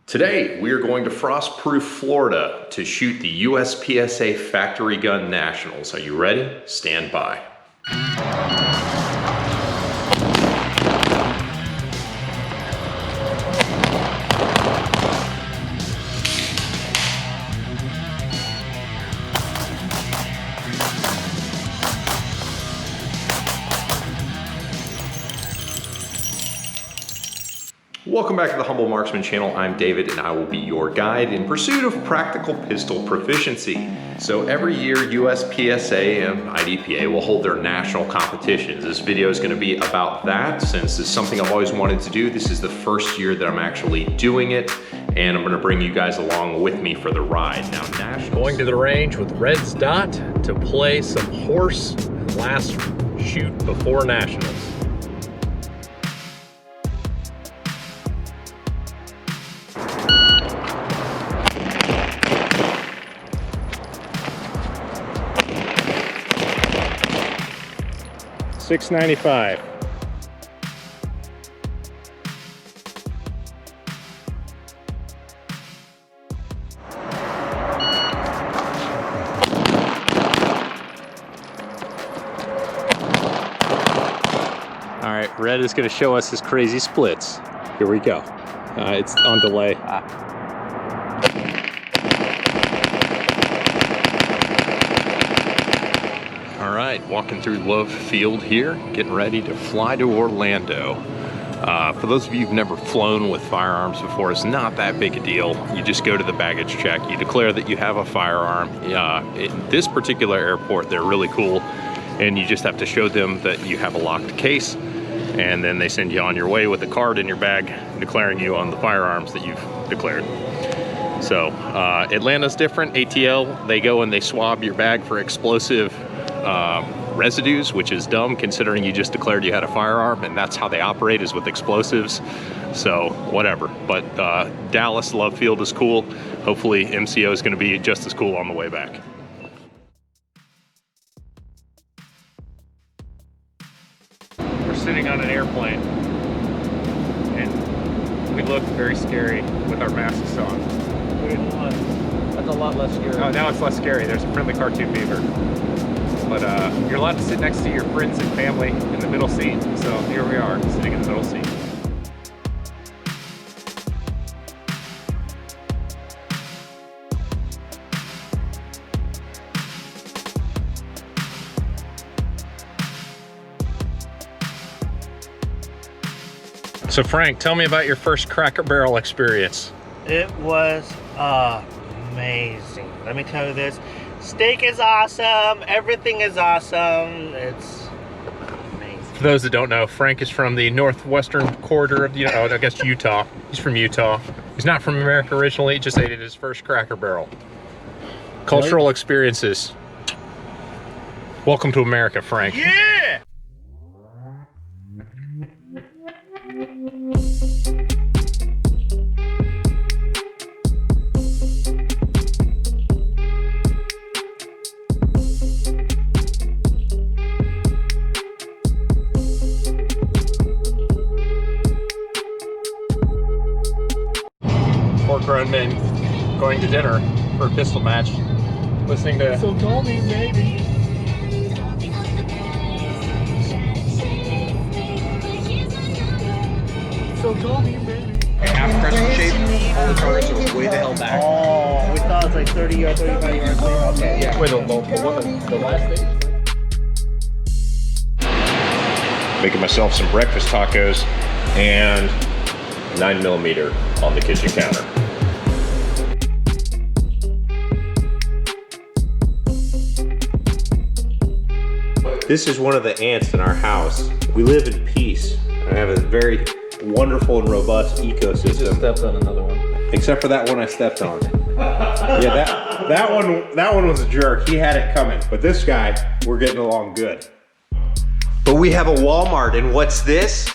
Today, we are going to Frostproof, Florida to shoot the USPSA Factory Gun Nationals. Are you ready? Stand by. Welcome back to the Humble Marksman channel. I'm David and I will be your guide in pursuit of practical pistol proficiency. So every year USPSA and IDPA will hold their national competitions. This video is going to be about that since it's something I've always wanted to do. This is the first year that I'm actually doing it and I'm going to bring you guys along with me for the ride. Now, Nationals. Going to the range with Red's Dot to play some horse last shoot before Nationals. $6.95. All right, Red is going to show us his crazy splits. Here we go. It's on delay. All right, walking through Love Field here, getting ready to fly to Orlando. For those of you who've never flown with firearms before, it's not that big a deal. You just go to the baggage check, you declare that you have a firearm. In this particular airport, they're really cool, and you just have to show them that you have a locked case, and then they send you on your way with a card in your bag declaring you on the firearms that you've declared. So Atlanta's different. ATL, they go and they swab your bag for explosive residues, which is dumb considering you just declared you had a firearm, and that's how they operate, is with explosives. So whatever. But Dallas Love Field is cool. Hopefully MCO is going to be just as cool on the way back. We're sitting on an airplane and we look very scary with our masks on. That's a lot less scary. Oh, now it's less scary. There's a friendly cartoon beaver. But you're allowed to sit next to your friends and family in the middle seat. So here we are, sitting in the middle seat. So Frank, tell me about your first Cracker Barrel experience. It was amazing. Let me tell you this. Steak is awesome. Everything is awesome. It's amazing. For those that don't know, Frank is from the northwestern corridor of, I guess Utah. He's from Utah. He's not from America originally. He just ate his first Cracker Barrel. Cultural experiences. Welcome to America, Frank. Yeah! Four grown men going to dinner for a pistol match, listening to... So call me, baby. So call me, baby. Half crescent shape, hold the charge so it's way the hell back. Oh, we thought it was like 30 or 35 yards away. Okay, yeah. Wait, the last thing? Making myself some breakfast tacos and 9mm on the kitchen counter. This is one of the ants in our house. We live in peace. I have a very wonderful and robust ecosystem. You just stepped on another one. Except for that one I stepped on. Yeah, that one was a jerk. He had it coming. But this guy, we're getting along good. But we have a Walmart, and what's this?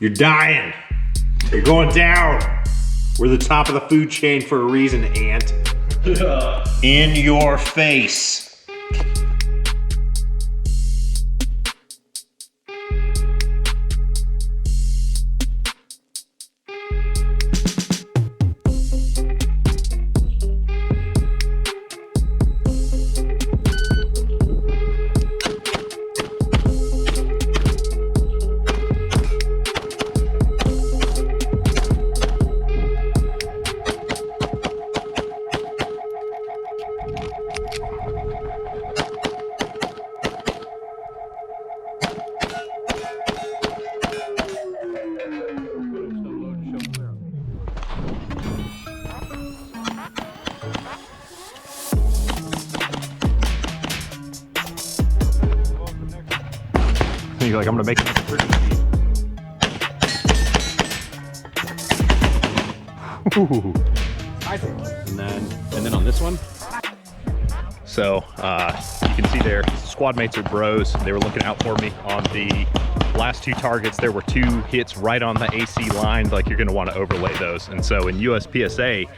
You're dying. You're going down. We're the top of the food chain for a reason, ant. In your face. He's like, I'm gonna make it pretty speed. Ooh. And then on this one. So you can see there, squad mates are bros. They were looking out for me on the last 2 targets. There were 2 hits right on the AC line. Like, you're going to want to overlay those. And so in USPSA,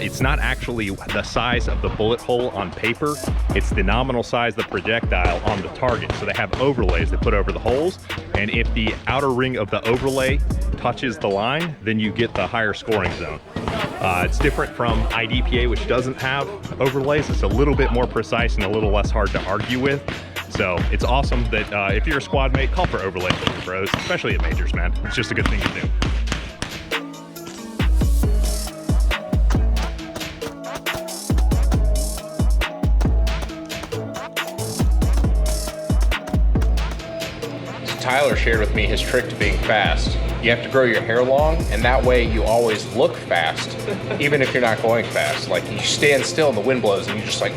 it's not actually the size of the bullet hole on paper. It's the nominal size of the projectile on the target. So they have overlays they put over the holes. And if the outer ring of the overlay touches the line, then you get the higher scoring zone. It's different from IDPA, which doesn't have overlays. It's a little bit more precise and a little less hard to argue with. So it's awesome that if you're a squad mate, call for overlays with your bros, especially at majors, man. It's just a good thing to do. Tyler shared with me his trick to being fast. You have to grow your hair long, and that way you always look fast, even if you're not going fast. Like, you stand still and the wind blows and you're just like,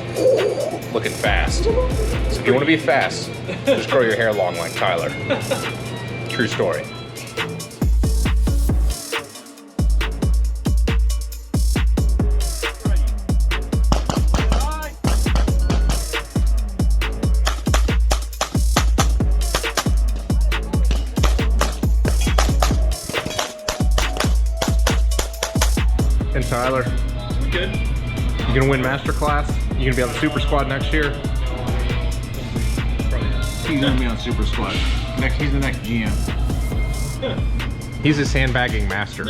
looking fast. So if you want to be fast, just grow your hair long like Tyler. True story. And Tyler, Good. you gonna win master class? You gonna be on the super squad next year? He's gonna be on Super Squad. He's the next GM. He's a sandbagging master.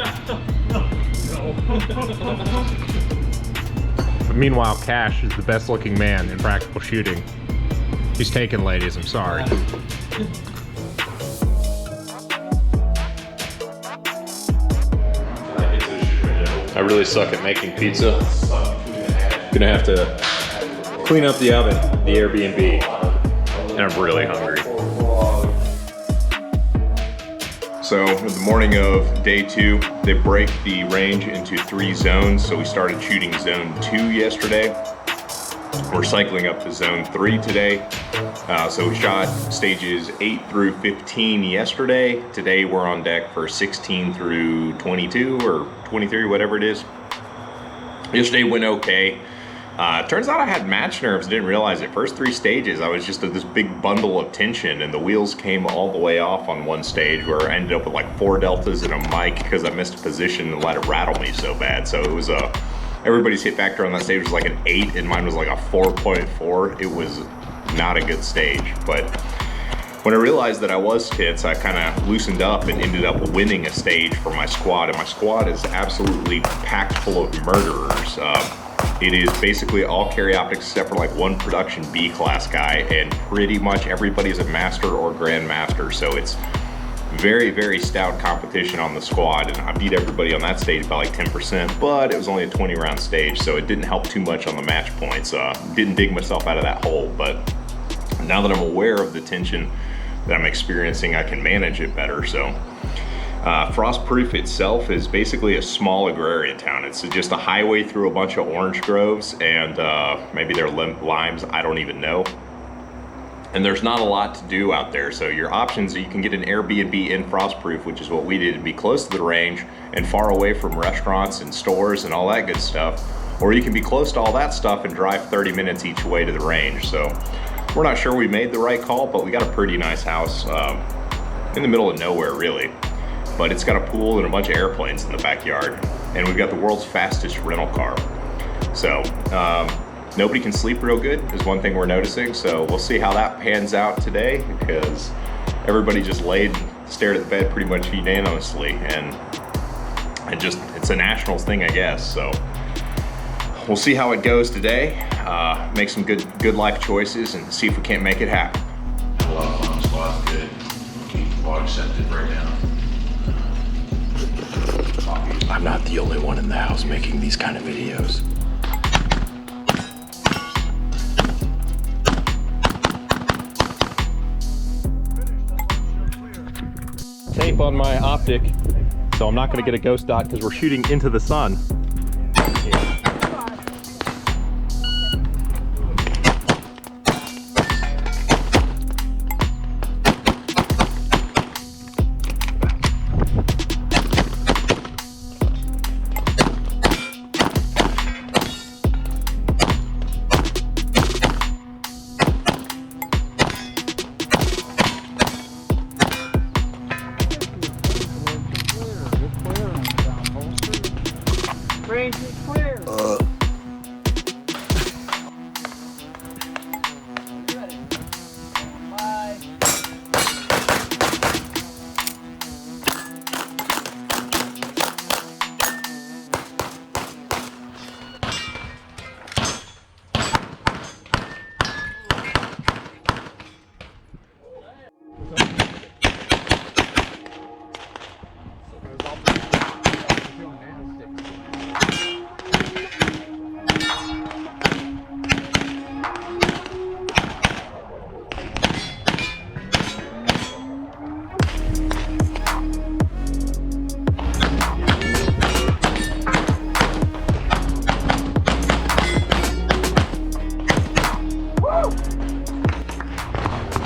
But meanwhile, Cash is the best looking man in practical shooting. He's taken, ladies, I'm sorry. I really suck at making pizza. Gonna have to clean up the oven, the Airbnb. And I'm really hungry. So the morning of day 2, they break the range into 3 zones. So we started shooting zone 2 yesterday. We're cycling up to zone 3 today. So we shot stages 8 through 15 yesterday. Today we're on deck for 16 through 22 or 23, whatever it is. Yesterday went okay. Turns out I had match nerves, didn't realize it. First 3 stages, I was just this big bundle of tension, and the wheels came all the way off on one stage where I ended up with like 4 deltas and a mic because I missed a position and let it rattle me so bad. So it was everybody's hit factor on that stage was like an 8 and mine was like a 4.4. It was not a good stage, but when I realized that I was tense, I kind of loosened up and ended up winning a stage for my squad, and my squad is absolutely packed full of murderers. It is basically all carry optics except for like 1 production B class guy, and pretty much everybody's a master or grandmaster, so it's very, very stout competition on the squad, and I beat everybody on that stage by like 10%, but it was only a 20 round stage, so it didn't help too much on the match points. Didn't dig myself out of that hole, but now that I'm aware of the tension that I'm experiencing, I can manage it better. So Frostproof itself is basically a small agrarian town. It's just a highway through a bunch of orange groves, and maybe they're limes, I don't even know. And there's not a lot to do out there. So your options are you can get an Airbnb in Frostproof, which is what we did, to be close to the range and far away from restaurants and stores and all that good stuff. Or you can be close to all that stuff and drive 30 minutes each way to the range. So we're not sure we made the right call, but we got a pretty nice house in the middle of nowhere, really. But it's got a pool and a bunch of airplanes in the backyard. And we've got the world's fastest rental car. So nobody can sleep real good is one thing we're noticing. So we'll see how that pans out today, because everybody just laid and stared at the bed pretty much unanimously. And just, it's a Nationals thing, I guess. So we'll see how it goes today. Make some good life choices and see if we can't make it happen. A lot of fun, squad's good. Keep the log accepted right now. I'm not the only one in the house making these kind of videos. Tape on my optic, so I'm not going to get a ghost dot because we're shooting into the sun.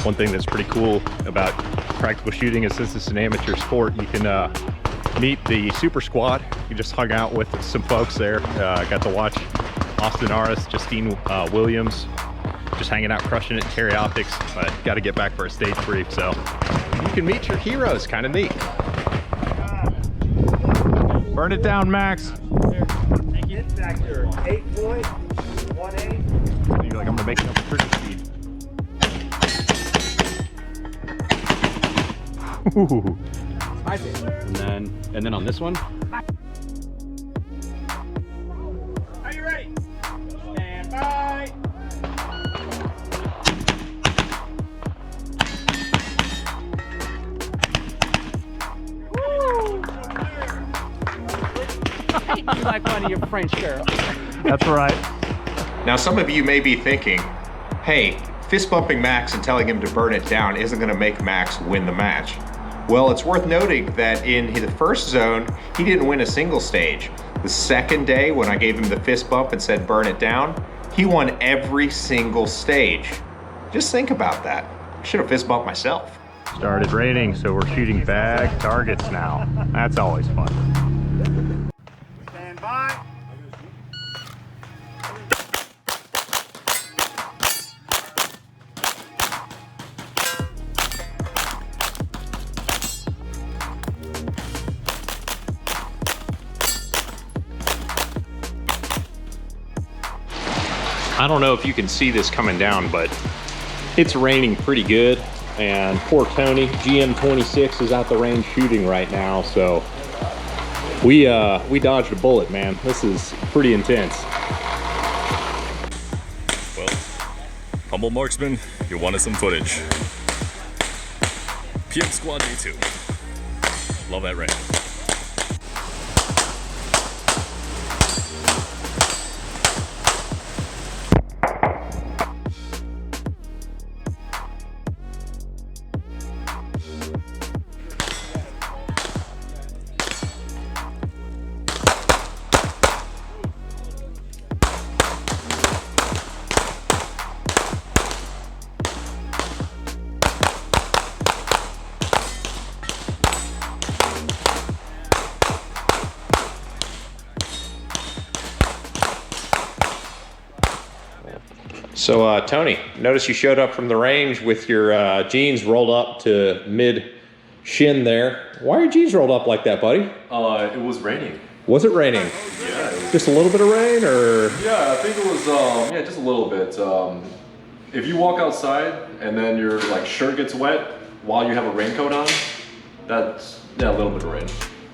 One thing that's pretty cool about practical shooting is since it's an amateur sport, you can meet the super squad. You just hung out with some folks there. Got to watch Austin Aris, Justine Williams, just hanging out, crushing it, Terry Optics. But got to get back for a stage brief, so you can meet your heroes. Kind of neat. Burn it down, Max. Hit factor 8.18. You're like, I'm gonna make it up for trigger speed. Ooh. And then on this one. Are you ready? Stand by. You like one of your French girls. That's right. Now, some of you may be thinking, hey, fist bumping Max and telling him to burn it down isn't going to make Max win the match. Well, it's worth noting that in the first zone, he didn't win a single stage. The second day, when I gave him the fist bump and said burn it down, he won every single stage. Just think about that. I should have fist bumped myself. Started raining, so we're shooting bag targets now. That's always fun. Stand by. I don't know if you can see this coming down, but it's raining pretty good. And poor Tony, GM26, is out the range shooting right now. So we dodged a bullet, man. This is pretty intense. Well, humble marksman, you wanted some footage. PM Squad D2. Love that range. So Tony, notice you showed up from the range with your jeans rolled up to mid shin there. Why are your jeans rolled up like that, buddy? It was raining. Was it raining? Yeah. Just a little bit of rain, or? Yeah, I think it was, yeah, just a little bit. If you walk outside and then your like shirt gets wet while you have a raincoat on, that's, yeah, a little bit of rain.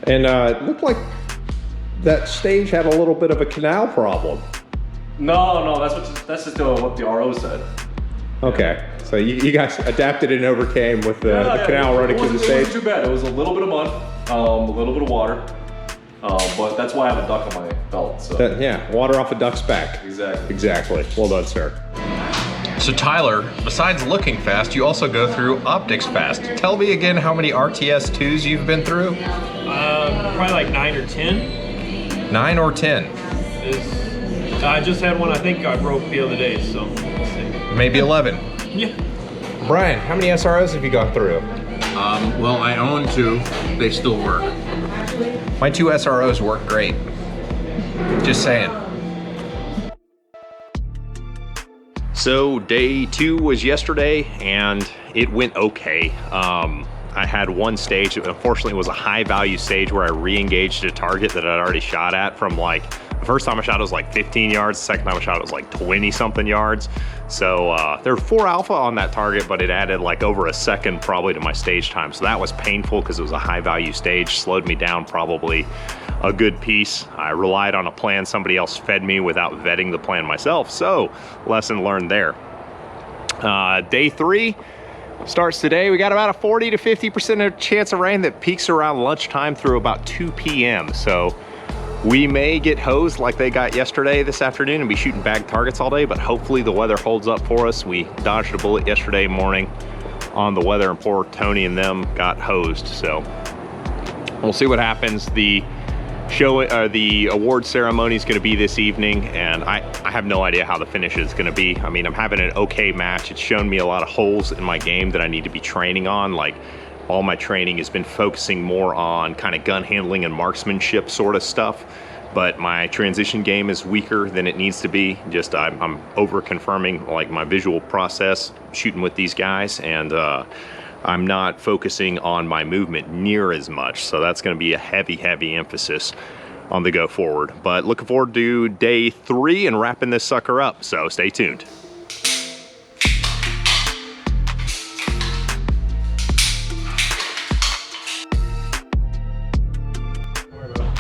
And it looked like that stage had a little bit of a canal problem. No, that's just what the RO said. Okay, so you guys adapted and overcame with the canal running through the stage. It wasn't too bad. It was a little bit of mud, a little bit of water, but that's why I have a duck on my belt. So. Yeah, water off a duck's back. Exactly. Exactly. Well done, sir. So Tyler, besides looking fast, you also go through optics fast. Tell me again how many RTS 2s you've been through? Probably like 9 or 10. 9 or 10? I just had one I think I broke the other day, so let's see. Maybe 11. Yeah. Brian, how many SROs have you gone through? Well, I own 2. They still work. My 2 SROs work great. Just saying. So day 2 was yesterday, and it went okay. I had one stage, unfortunately it was a high value stage where I re-engaged a target that I'd already shot at from like, the first time I shot it was like 15 yards, the second time I shot it was like 20 something yards. So there were 4 alpha on that target, but it added like over a second probably to my stage time. So that was painful because it was a high value stage, slowed me down probably a good piece. I relied on a plan somebody else fed me without vetting the plan myself. So lesson learned there. Day 3 starts today. We got about a 40 to 50% chance of rain that peaks around lunchtime through about 2 p.m. So we may get hosed like they got yesterday this afternoon and be shooting bag targets all day, but hopefully the weather holds up for us. We dodged a bullet yesterday morning on the weather, and poor Tony and them got hosed. So we'll see what happens. The The award ceremony is going to be this evening, and I have no idea how the finish is going to be. I mean, I'm having an okay match. It's shown me a lot of holes in my game that I need to be training on. Like, all my training has been focusing more on kind of gun handling and marksmanship sort of stuff, but my transition game is weaker than it needs to be. Just I'm over confirming like my visual process shooting with these guys, and I'm not focusing on my movement near as much. So that's going to be a heavy emphasis on the go forward. But looking forward to day 3 and wrapping this sucker up. So stay tuned.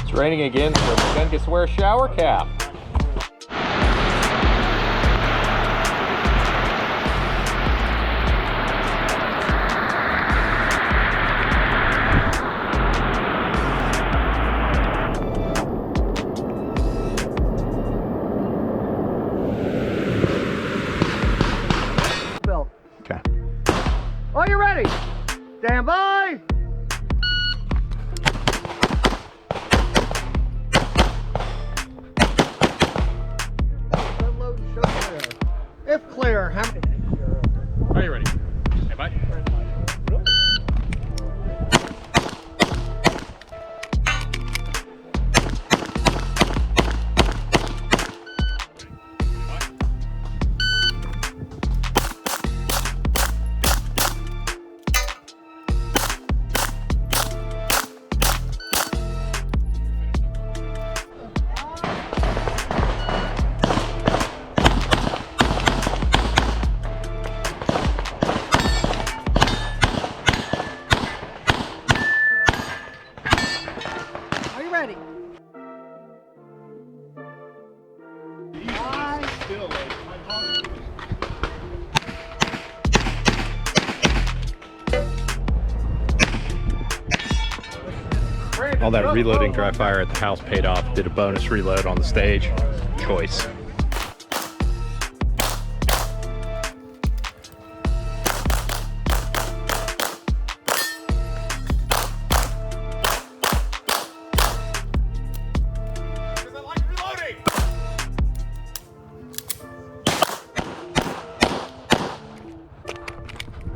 It's raining again, so Ben gets to wear a shower cap. Okay. Are you ready? Stand by. If clear, how many? Are you ready? Hey, bud. Are you ready? All that reloading dry fire at the house paid off. Did a bonus reload on the stage. Choice.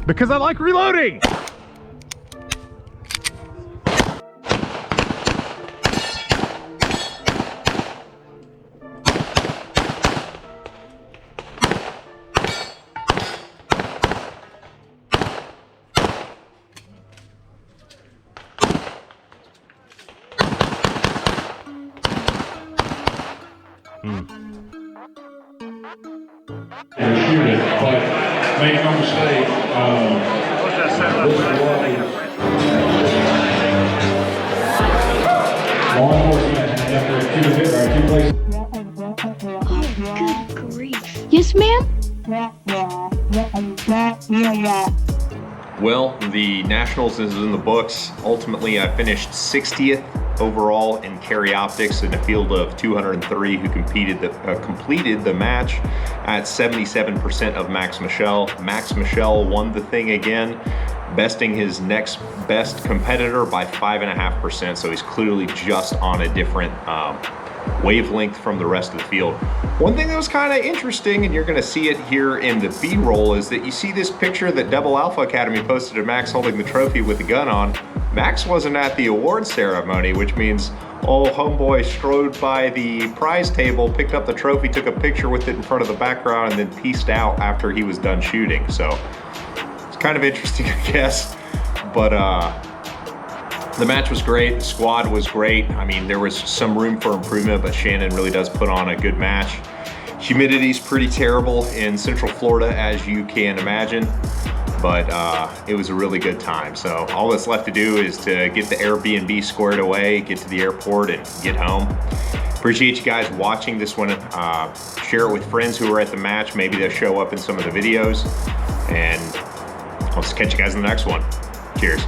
Because I like reloading! Shooting, but make no mistake, law enforcement after two places. Good grief. Yes, ma'am? Well, the Nationals is in the books. Ultimately, I finished 60th overall in carry optics in a field of 203 who completed the match at 77% of Max Michel. Max Michel won the thing again, besting his next best competitor by 5.5%, so he's clearly just on a different wavelength from the rest of the field. One thing that was kind of interesting, and you're going to see it here in the B-roll, is that you see this picture that Double Alpha Academy posted of Max holding the trophy with the gun on. Max wasn't at the award ceremony, which means old homeboy strode by the prize table, picked up the trophy, took a picture with it in front of the background, and then pieced out after he was done shooting. So it's kind of interesting, I guess. But the match was great. The squad was great. I mean, there was some room for improvement, but Shannon really does put on a good match. Humidity's pretty terrible in Central Florida, as you can imagine, but it was a really good time. So all that's left to do is to get the Airbnb squared away, get to the airport, and get home. Appreciate you guys watching this one. Share it with friends who were at the match. Maybe they'll show up in some of the videos, and I'll catch you guys in the next one. Cheers.